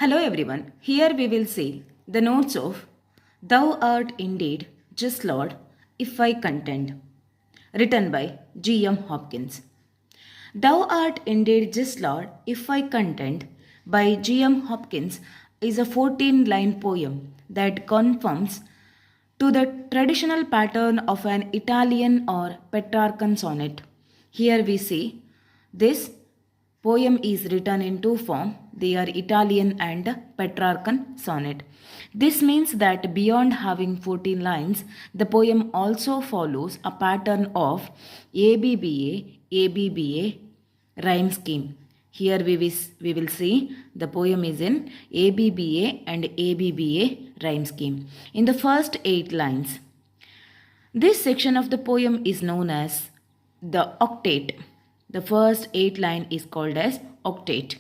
Hello everyone, here we will see the notes of Thou art indeed just Lord, if I contend, written by G.M.Hopkins. Thou art indeed just Lord, if I contend, by G.M.Hopkins is a 14-line poem that conforms to the traditional pattern of an Italian or Petrarchan sonnet. Here we see this poem is written in two forms. They are Italian and Petrarchan sonnet. This means that beyond having 14 lines, the poem also follows a pattern of ABBA rhyme scheme. Here we will see the poem is in ABBA and ABBA rhyme scheme. In the first 8 lines, this section of the poem is known as the octet. The first 8 line is called as octet.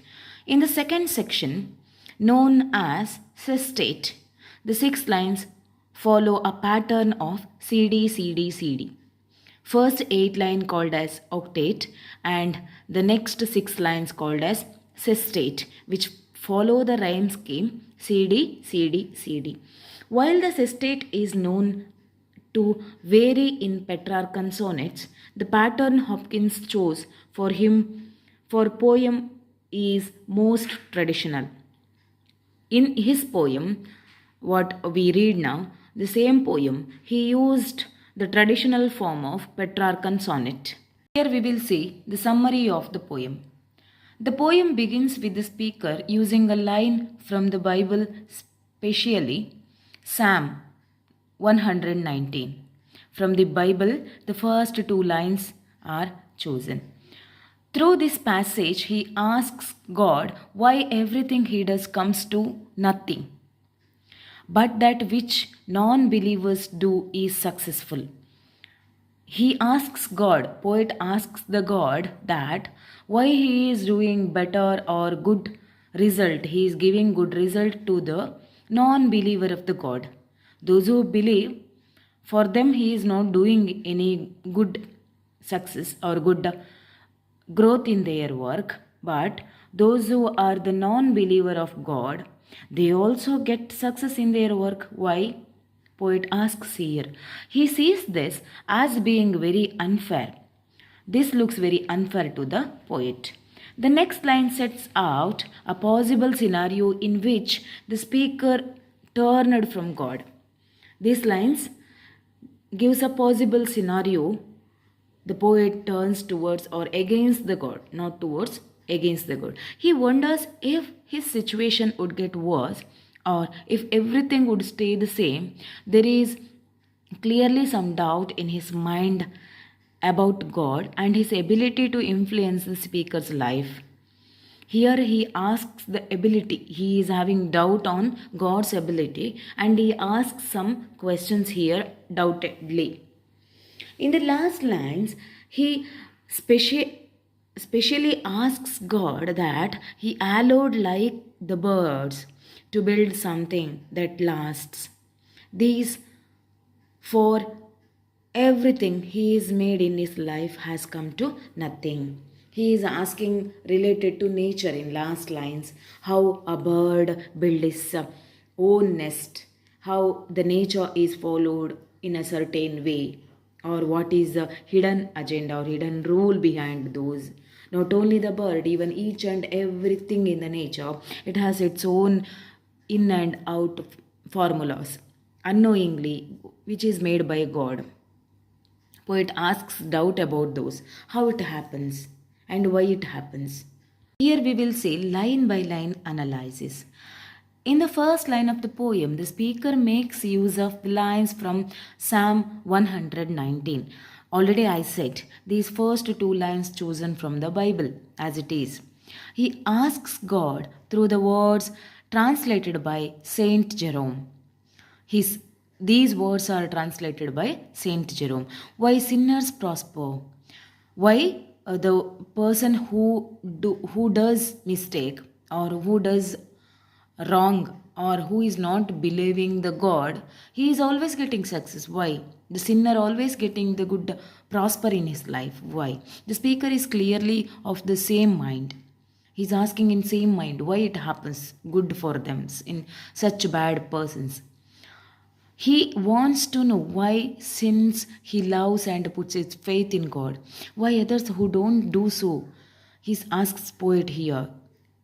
In the second section, known as sestet, the 6 lines follow a pattern of CD, CD, CD. First 8 line called as octet and the next 6 lines called as sestet, which follow the rhyme scheme CD, CD, CD. While the sestet is known to vary in Petrarchan sonnets, the pattern Hopkins chose for him for poem is most traditional. In his poem, what we read now, the same poem, he used the traditional form of Petrarchan sonnet. Here we will see the summary of the poem. The poem begins with the speaker using a line from the Bible, specially Psalm 119. From the Bible, the first 2 lines are chosen. Through this passage, he asks God why everything he does comes to nothing, but that which non-believers do is successful. He asks God, poet asks the God that why he is doing better or good result, he is giving good result to the non-believer of the God. Those who believe, for them he is not doing any good success or good growth in their work, but those who are the non-believer of God, they also get success in their work. Why? Poet asks here. He sees this as being very unfair. This looks very unfair to the poet. The next line sets out a possible scenario in which the speaker turned from God. These lines gives a possible scenario. The poet turns towards or against the God, not towards, against the God. He wonders if his situation would get worse or if everything would stay the same. There is clearly some doubt in his mind about God and his ability to influence the speaker's life. Here he asks the ability. He is having doubt on God's ability and he asks some questions here doubtedly. In the last lines, he specially asks God that he allowed like the birds to build something that lasts. These for everything he is made in his life has come to nothing. He is asking related to nature in last lines, how a bird builds its own nest, how the nature is followed in a certain way, or what is the hidden agenda or hidden rule behind those. Not only the bird, even each and everything in the nature, it has its own in and out formulas, unknowingly, which is made by God. Poet asks doubt about those, how it happens and why it happens. Here we will say line by line analysis. In the first line of the poem, the speaker makes use of the lines from Psalm 119. Already I said these first 2 lines chosen from the Bible as it is. He asks God through the words translated by Saint Jerome. These words are translated by Saint Jerome. Why sinners prosper? Why the person who does mistake or who does wrong or who is not believing the God, he is always getting success. Why? The sinner always getting the good prosper in his life. Why? The speaker is clearly of the same mind. He's asking in same mind why it happens good for them in such bad persons. He wants to know why, since he loves and puts his faith in God, why others who don't do so. He asks poet here.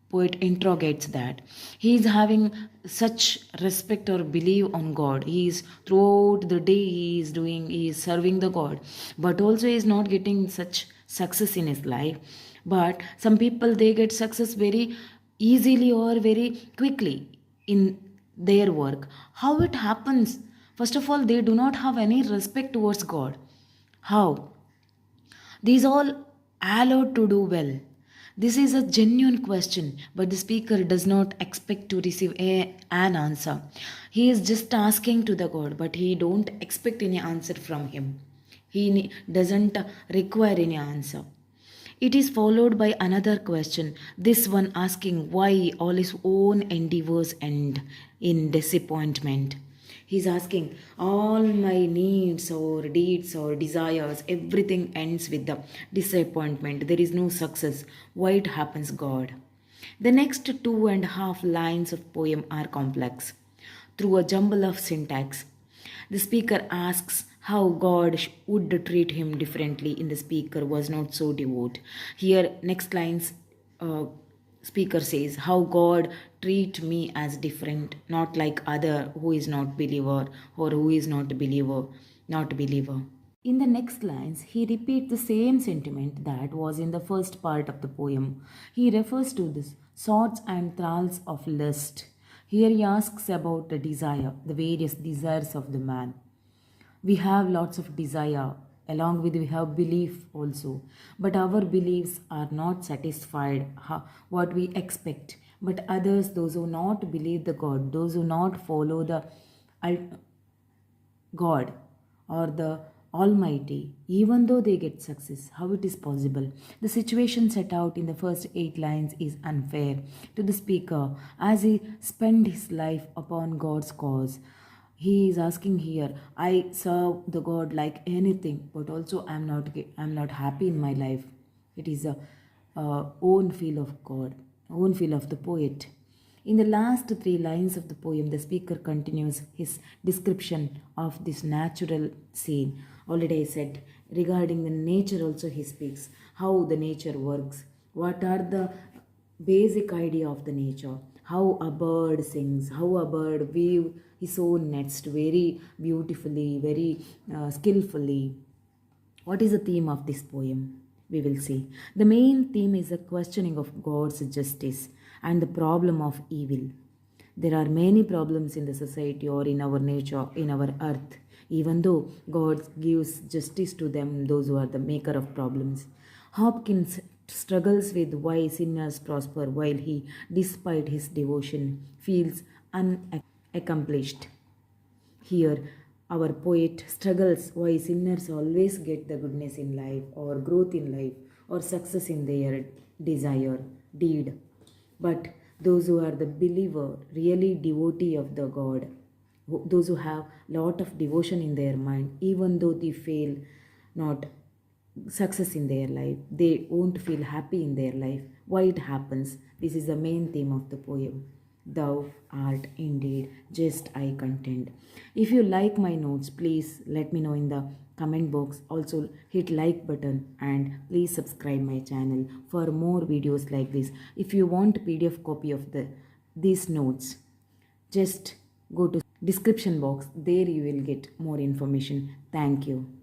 Poet interrogates that. He is having such respect or belief on God. He is throughout the day he is serving the God, but also he is not getting such success in his life. But some people they get success very easily or very quickly in their work. How it happens? First of all, they do not have any respect towards God. How? These all allowed to do well. This is a genuine question, but the speaker does not expect to receive an answer. He is just asking to the God, but he don't expect any answer from him. He doesn't require any answer. It is followed by another question, this one asking why all his own endeavors end in disappointment. He's asking, all my needs or deeds or desires, everything ends with the disappointment. There is no success. Why it happens, God? The next 2.5 lines of poem are complex. Through a jumble of syntax, the speaker asks how God would treat him differently in the speaker was not so devout. Here, next lines, uh, speaker says, how God treat me as different, not like other who is not believer or who is not believer, not believer. In the next lines, he repeats the same sentiment that was in the first part of the poem. He refers to the sorts and thralls of lust. Here he asks about the desire, the various desires of the man. We have lots of desire, along with we have belief also, but our beliefs are not satisfied what we expect. But others, those who not believe the God, those who not follow the God or the Almighty, even though they get success, how it is possible? The situation set out in the first 8 lines is unfair to the speaker as he spent his life upon God's cause. He is asking here, I serve the God like anything, but also I'm not happy in my life. It is a own feel of God, own feel of the poet. In the last 3 lines of the poem, the speaker continues his description of this natural scene. Already I said, regarding the nature also he speaks, how the nature works, what are the basic idea of the nature, how a bird sings, how a bird weave his own nest very beautifully, very skillfully. What is the theme of this poem? We will see. The main theme is a questioning of God's justice and the problem of evil. There are many problems in the society or in our nature, in our earth, even though God gives justice to them, those who are the maker of problems. Hopkins struggles with why sinners prosper while he, despite his devotion, feels unaccomplished. Here, our poet struggles why sinners always get the goodness in life, or growth in life, or success in their desire, deed. But those who are the believer, really devotee of the God, those who have lot of devotion in their mind, even though they fail not success in their life, they won't feel happy in their life. Why it happens? This is the main theme of the poem. Thou art indeed just I contend. If you like my notes, please let me know in the comment box. Also hit like button and please subscribe my channel for more videos like this. If you want PDF copy of these notes, just go to description box. There you will get more information. Thank you.